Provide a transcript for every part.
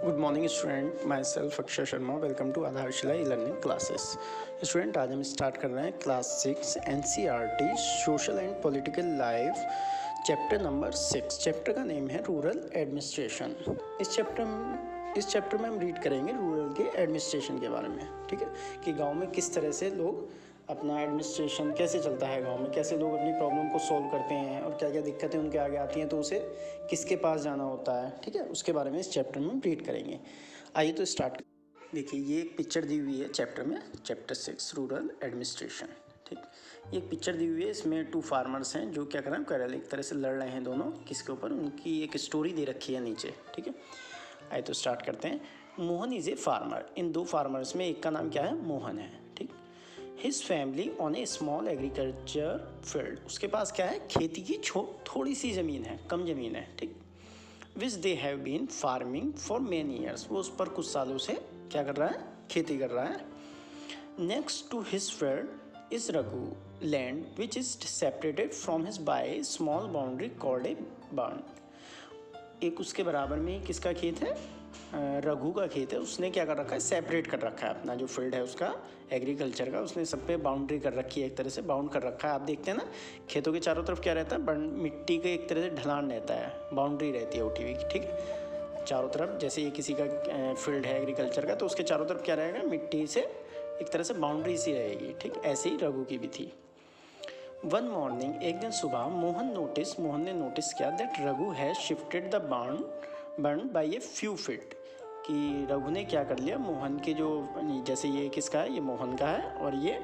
Good morning student, myself Akshay Sharma. Welcome to Aadharshila e learning classes. Student, आज हम start कर रहे हैं class 6 NCERT social and political life, chapter number 6। Chapter का name है rural administration. इस चैप्टर में हम रीड करेंगे रूरल के एडमिनिस्ट्रेशन के बारे में, ठीक है, कि गाँव में किस तरह से लोग अपना एडमिनिस्ट्रेशन कैसे चलता है, गांव में कैसे लोग अपनी प्रॉब्लम को सॉल्व करते हैं और क्या क्या दिक्कतें उनके आगे आती हैं तो उसे किसके पास जाना होता है, ठीक है, उसके बारे में इस चैप्टर में रीड करेंगे। आइए तो स्टार्ट। देखिए, ये एक पिक्चर दी हुई है चैप्टर में, चैप्टर 6 रूरल एडमिनिस्ट्रेशन। ठीक, ये एक पिक्चर दी हुई है, इसमें 2 फार्मर्स हैं जो क्या कर रहे हैं, कैरल एक तरह से लड़ रहे हैं दोनों, किसके ऊपर, उनकी एक स्टोरी दे रखी है नीचे, ठीक है। आइए तो स्टार्ट करते हैं। Mohan is a farmer. In 2 farmers में एक का नाम क्या है, मोहन है, ठीक। His family on A small agriculture field. उसके पास क्या है, खेती की थोड़ी सी ज़मीन है, कम ज़मीन है, ठीक। Which they have been farming for many years. वो उस पर कुछ सालों से क्या कर रहा है, खेती कर रहा है। Next to his field is Raghu land which is separated from his by small boundary called a barn. एक उसके बराबर में किसका खेत है, रघु का खेत है। उसने क्या कर रखा है, सेपरेट कर रखा है अपना जो फील्ड है उसका एग्रीकल्चर का, उसने सब पे बाउंड्री कर रखी है, एक तरह से बाउंड कर रखा है। आप देखते हैं ना, खेतों के चारों तरफ क्या रहता है, मिट्टी के एक तरह से ढलान रहता है, बाउंड्री रहती है उठी हुई, ठीक है, चारों तरफ। जैसे ये किसी का फील्ड है एग्रीकल्चर का, तो उसके चारों तरफ क्या रहेगा, मिट्टी से एक तरह से बाउंड्री सी रहेगी, ठीक। ऐसे ही रघु की भी थी। वन मॉर्निंग, एक दिन सुबह, मोहन ने नोटिस किया that Raghu has shifted the burn by a few feet. कि रघु ने क्या कर लिया, मोहन के जो, जैसे ये किसका है, ये मोहन का है और ये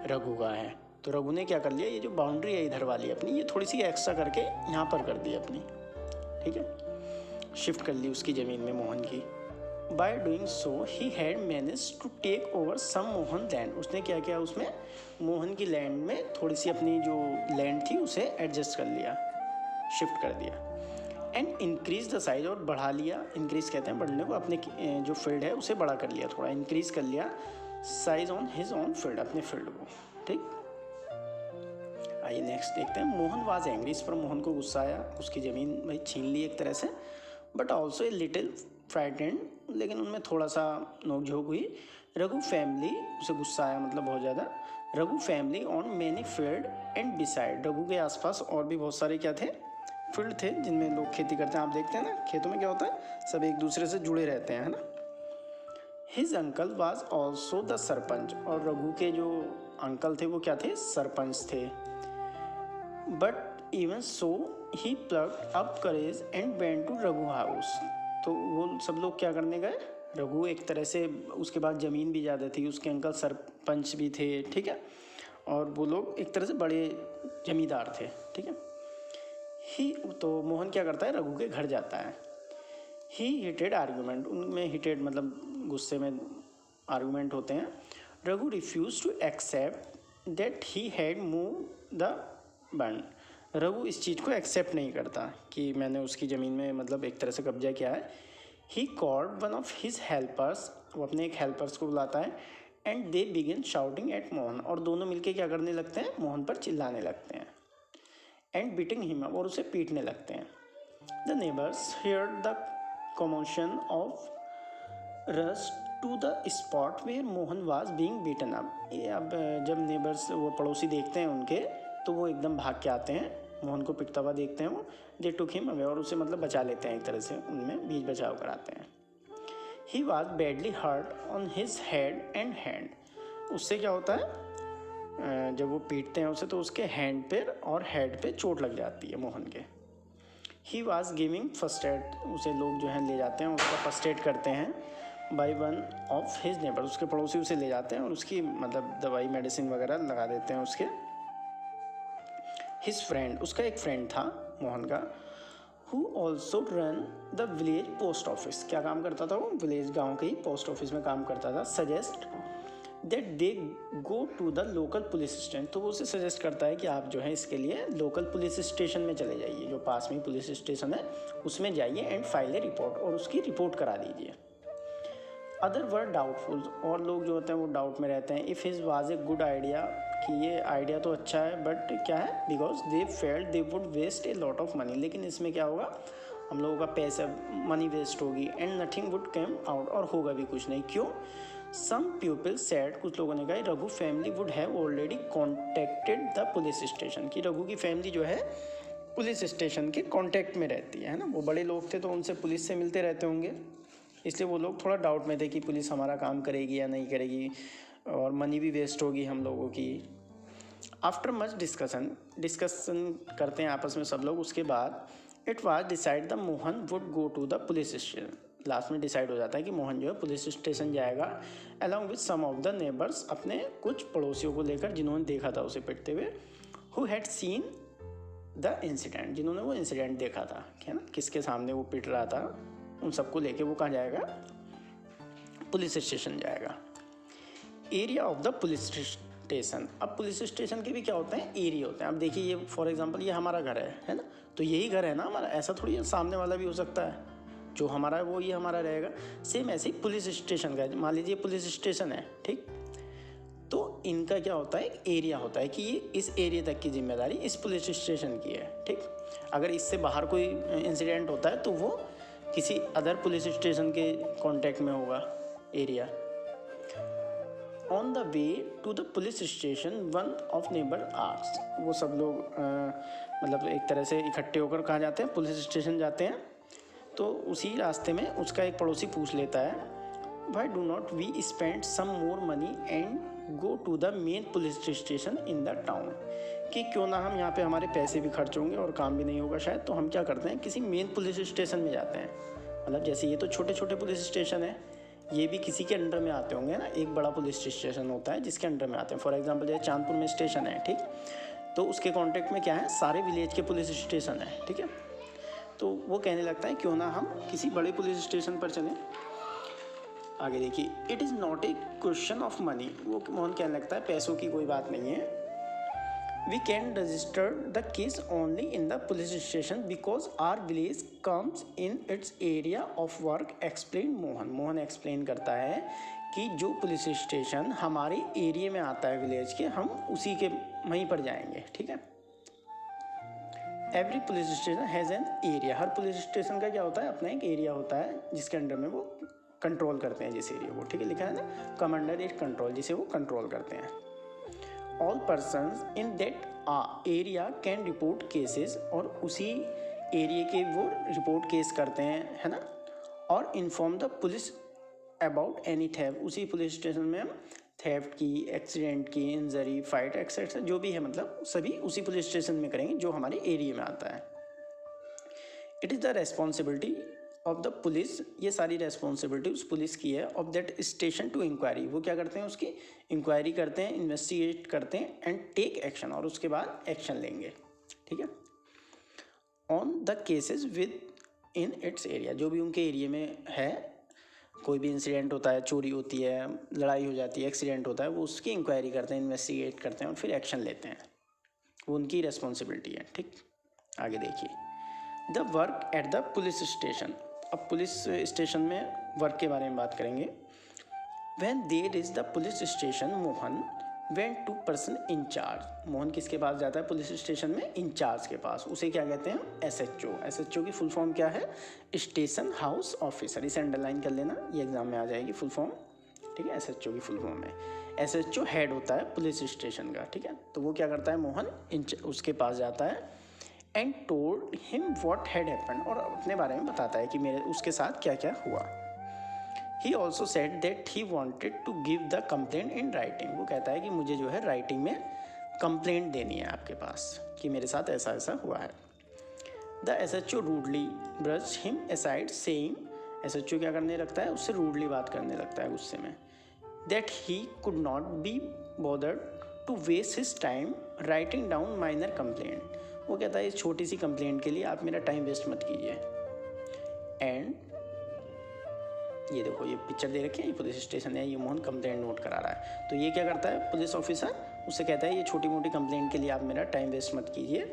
रघु का है, तो रघु ने क्या कर लिया, ये जो बाउंड्री है इधर वाली अपनी, ये थोड़ी सी एक्स्ट्रा करके यहाँ पर कर दी अपनी, ठीक है, शिफ्ट कर ली उसकी ज़मीन में मोहन की। By doing so he had managed to take over some Mohan land. उसने क्या किया, उसमें मोहन की लैंड में थोड़ी सी अपनी जो लैंड थी उसे एडजस्ट कर लिया, शिफ्ट कर दिया। एंड इंक्रीज द साइज, और बढ़ा लिया, इंक्रीज कहते हैं बढ़ने को, अपने जो फील्ड है उसे बड़ा कर लिया, थोड़ा इंक्रीज कर लिया size on his on field, अपने फील्ड को, ठीक। आइए नेक्स्ट देखते हैं। Mohan was angry. इस पर मोहन को गुस्सा आया, उसकी ज़मीन भाई छीन ली एक तरह से, but also a little frightened, लेकिन उनमें थोड़ा सा नोकझोंक हुई। रघु फैमिली, उसे गुस्सा आया मतलब बहुत ज़्यादा। Raghu family on many field and decide. Raghu के आसपास और भी बहुत सारे क्या थे, फील्ड थे जिनमें लोग खेती करते हैं। आप देखते हैं ना, खेतों में क्या होता है, सब एक दूसरे से जुड़े रहते हैं, है ना। His uncle was also the sarpanch. और रघु के जो अंकल थे वो क्या थे, सरपंच थे। But even so he plugged up courage and went to Raghu house. तो वो सब लोग क्या करने गए, रघु एक तरह से, उसके बाद ज़मीन भी ज़्यादा थी, उसके अंकल सरपंच भी थे, ठीक है, और वो लोग एक तरह से बड़े जमींदार थे, ठीक है। ही, तो मोहन क्या करता है, रघु के घर जाता है। ही हिटेड आर्ग्यूमेंट, उनमें हिटेड मतलब गुस्से में आर्ग्यूमेंट होते हैं। Raghu refuse to accept that he had move the barn. Raghu इस चीज़ को एक्सेप्ट नहीं करता कि मैंने उसकी ज़मीन में मतलब एक तरह से कब्जा किया है। He called one of his helpers, वो अपने एक हेल्पर्स को बुलाता है। And they begin shouting at Mohan, और दोनों मिलके क्या करने लगते हैं, मोहन पर चिल्लाने लगते हैं। एंड बीटिंग हिम, और उसे पीटने लगते हैं। The neighbours heard the commotion of rush to the spot where Mohan was being beaten up. ये अब जब नेबर्स, वो पड़ोसी देखते हैं उनके, तो वो एकदम भाग के आते हैं, मोहन को पिटता हुआ देखते हैं वो। दे टुक हिम अवे, और उसे मतलब बचा लेते हैं एक तरह से, उनमें बीच बचाव कराते हैं। He was badly hurt on his head and hand. उससे क्या होता है, जब वो पीटते हैं उसे तो उसके हैंड पे और हेड पे चोट लग जाती है मोहन के। He was giving first aid, उसे लोग जो हैं ले जाते हैं, उसका फर्स्ट एड करते हैं। By one of his neighbour, उसके पड़ोसी उसे ले जाते हैं और उसकी मतलब दवाई मेडिसिन वगैरह लगा देते हैं उसके। हिज फ्रेंड, उसका एक फ्रेंड था मोहन का, who also run the village post office. क्या काम करता था वो, विलेज गाँव के ही पोस्ट ऑफिस में काम करता था। Suggest that they go to the local police station, तो वो उसे सजेस्ट करता है कि आप जो है इसके लिए लोकल पुलिस स्टेशन में चले जाइए, जो पास में पुलिस स्टेशन है उसमें जाइए, एंड फाइल ए रिपोर्ट, और उसकी रिपोर्ट करा दीजिए। अदर वर डाउटफुल, और लोग जो होते हैं वो डाउट में रहते हैं। If his was a good idea, कि ये आइडिया तो अच्छा है, बट क्या है, because they felt they would waste a lot of money. लेकिन इसमें क्या होगा, हम लोगों का पैसा मनी वेस्ट होगी and nothing would came out, और होगा भी कुछ नहीं। क्यों? सम पीपल सेड, कुछ लोगों ने कहा Raghu family would have already contacted the police station, कि रघु की फैमिली जो है पुलिस स्टेशन के कांटेक्ट में रहती है ना, वो बड़े लोग थे तो उनसे पुलिस से मिलते रहते होंगे, इसलिए वो लोग थोड़ा डाउट में थे कि पुलिस हमारा काम करेगी या नहीं करेगी, और मनी भी वेस्ट होगी हम लोगों की। आफ्टर मच डिस्कशन करते हैं आपस में सब लोग, उसके बाद it was decide the Mohan would go to the police station, last में डिसाइड हो जाता है कि मोहन जो है पुलिस स्टेशन जाएगा along with some of the neighbours, अपने कुछ पड़ोसियों को लेकर जिन्होंने देखा था उसे पिटते हुए, who had seen the incident, जिन्होंने वो इंसिडेंट देखा था, है ना, किसके सामने वो पिट रहा था, उन सबको लेके वो कहाँ जाएगा? पुलिस स्टेशन जाएगा। Area of the police station, अब पुलिस स्टेशन के भी क्या होते हैं? एरिया होते हैं। अब देखिए ये फॉर एग्जांपल ये हमारा घर है ना, तो यही घर है ना हमारा, ऐसा थोड़ी है सामने वाला भी हो सकता है, जो हमारा है वो ये हमारा रहेगा। सेम ऐसे ही पुलिस स्टेशन का, मान लीजिए पुलिस स्टेशन है, ठीक, तो इनका क्या होता है? एरिया होता है कि ये इस एरिया तक की जिम्मेदारी इस पुलिस स्टेशन की है, ठीक। अगर इससे बाहर कोई इंसिडेंट होता है तो वो किसी अदर पुलिस स्टेशन के कांटेक्ट में होगा area. On the way to the police station one of neighbour asks, वो सब लोग मतलब एक तरह से इकट्ठे होकर कहाँ जाते हैं? पुलिस स्टेशन जाते हैं। तो उसी रास्ते में उसका एक पड़ोसी पूछ लेता है, why do not we spend some more money and go to the main police station in the town, कि क्यों ना हम यहाँ पे हमारे पैसे भी खर्च होंगे और काम भी नहीं होगा शायद, तो हम क्या करते हैं किसी मेन पुलिस स्टेशन में जाते हैं। मतलब जैसे ये तो छोटे छोटे पुलिस स्टेशन है, ये भी किसी के अंडर में आते होंगे ना, एक बड़ा पुलिस स्टेशन होता है जिसके अंडर में आते हैं। फॉर एग्जांपल जैसे चांदपुर में स्टेशन है, ठीक, तो उसके कॉन्टेक्ट में क्या है? सारे विलेज के पुलिस स्टेशन है, ठीक है। तो वो कहने लगता है क्यों ना हम किसी बड़े पुलिस स्टेशन पर चलें। आगे देखिए, it is not a question of money, वो मोहन कहने लगता है पैसों की कोई बात नहीं है। We can register the case only in the police station because our village comes in its area of work, explain Mohan. Mohan explain करता है कि जो पुलिस स्टेशन हमारे एरिया में आता है विलेज के, हम उसी के वहीं पर जाएंगे, ठीक है। Every police station has an area, her police station का क्या होता है? अपना एक एरिया होता है जिसके अंडर में वो कंट्रोल करते हैं जिस एरिया को, ठीक है, लिखा है ना, कम अंडर इट कंट्रोल, जिसे वो कंट्रोल करते हैं। All persons in that area can report cases, और उसी एरिया के वो रिपोर्ट केस करते हैं, है ना, और inform the police about any theft, उसी पुलिस स्टेशन में हम थेफ्ट की, एक्सीडेंट की, इंजरी, फाइट एक्सेट्रा जो भी है, मतलब सभी उसी पुलिस स्टेशन में करेंगे जो हमारे एरिया में आता है। It is the responsibility of the police, ये सारी रेस्पॉन्सिबिलिटी उस पुलिस की है, of that station to inquiry, वो क्या करते हैं? उसकी इंक्वायरी करते हैं, इन्वेस्टिगेट करते हैं, एंड टेक एक्शन, और उसके बाद एक्शन लेंगे, ठीक है, on the cases with in its area, जो भी उनके एरिया में है, कोई भी इंसिडेंट होता है, चोरी होती है, लड़ाई हो जाती है, एक्सीडेंट होता है, वो उसकी इंक्वायरी करते हैं, इन्वेस्टिगेट करते हैं और फिर एक्शन लेते हैं, वो उनकी रेस्पॉन्सिबिलिटी है, ठीक। आगे देखिए, the work at the police station, अब पुलिस स्टेशन में वर्क के बारे में बात करेंगे। When there is the police station Mohan went to person in charge, Mohan किसके पास जाता है पुलिस स्टेशन में? इंचार्ज के पास, उसे क्या कहते हैं? एसएचओ। एसएचओ की फुल फॉर्म क्या है? स्टेशन हाउस ऑफिसर, इसे अंडरलाइन कर लेना, ये एग्जाम में आ जाएगी फुल फॉर्म, ठीक है। एसएचओ की फुल फॉर्म है, एसएचओ हेड होता है पुलिस स्टेशन का, ठीक है। तो वो क्या करता है? मोहन उसके पास जाता है, and told him what had happened, और अपने बारे में बताता है कि मेरे उसके साथ क्या क्या हुआ। He also said that he wanted to give the complaint in writing, वो कहता है कि मुझे जो है राइटिंग में कंप्लेंट देनी है आपके पास कि मेरे साथ ऐसा ऐसा हुआ है। The SHO rudely brush him aside saying, SHO क्या करने लगता है? उससे रूडली बात करने लगता है गुस्से में, that he could not be bothered to waste his time writing down minor complaint, वो कहता है इस छोटी सी कंप्लेंट के लिए आप मेरा टाइम वेस्ट मत कीजिए। एंड ये देखो, ये पिक्चर दे रखी है, ये पुलिस स्टेशन है, ये मोहन कंप्लेंट नोट करा रहा है। तो ये क्या करता है पुलिस ऑफिसर? उससे कहता है ये छोटी मोटी कंप्लेंट के लिए आप मेरा टाइम वेस्ट मत कीजिए,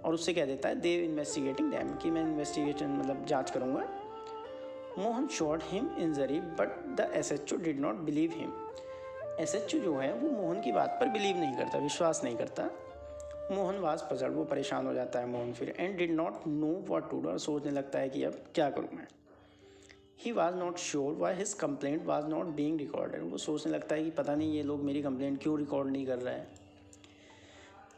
और उससे कह देता है दे इन्वेस्टिगेटिंग दैम, कि मैं इन्वेस्टिगेशन मतलब जाँच करूँगा। Mohan shot him injury but the SHO did not believe him, SHO जो है वो मोहन की बात पर बिलीव नहीं करता, विश्वास नहीं करता। मोहन वाज पजल्ड, वो परेशान हो जाता है मोहन फिर, and did not know what to do, और सोचने लगता है कि अब क्या करूँ मैं। He was not sure why his complaint was not being recorded, वो सोचने लगता है कि पता नहीं ये लोग मेरी कंप्लेंट क्यों रिकॉर्ड नहीं कर रहे हैं।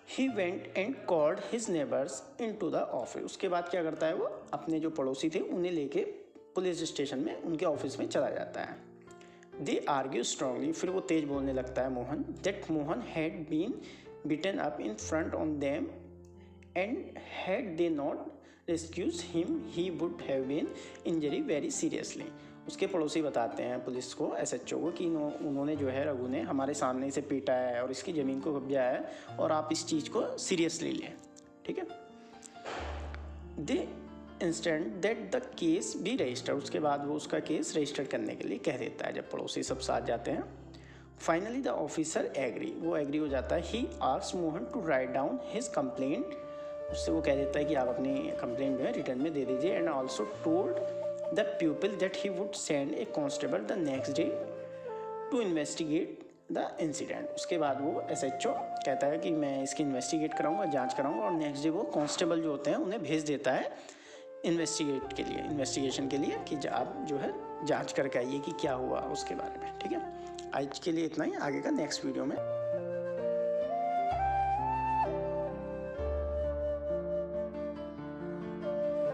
He went and called his neighbours into the office, उसके बाद क्या करता है वो अपने जो पड़ोसी थे उन्हें लेके पुलिस स्टेशन में उनके ऑफिस में चला जाता है। दे आर्ग्यू स्ट्रांगली, फिर वो तेज बोलने लगता है Mohan, that Mohan had been beaten up in front on them and had they not rescues him he would have been injury very seriously. उसके पड़ोसी बताते हैं पुलिस को, एसएचओ को, कि उन्होंने जो है रघु ने हमारे सामने इसे पीटा है और इसकी ज़मीन को कब्जा है और आप इस चीज़ को सीरियसली लें, ठीक है। They instant that the case be register, उसके बाद वो उसका केस रजिस्टर करने के लिए कह देता है जब पड़ोसी सब साथ जाते हैं। फाइनली द ऑफिसर एग्री, वो एग्री हो जाता है। He asks Mohan to write down his complaint, उससे वो कह देता है कि आप अपनी कंप्लेंट जो है रिटर्न में दे दीजिए, and also told the people that he would send a constable the next day to investigate the incident. उसके बाद वो एसएचओ कहता है कि मैं इसकी इन्वेस्टिगेट कराऊंगा, जांच कराऊंगा, और नेक्स्ट डे वो कांस्टेबल जो होते हैं उन्हें भेज देता है इन्वेस्टिगेशन के लिए कि आप जो है जांच करके आइए कि क्या हुआ उसके बारे में, ठीक है। आज के लिए इतना ही, आगे का नेक्स्ट वीडियो में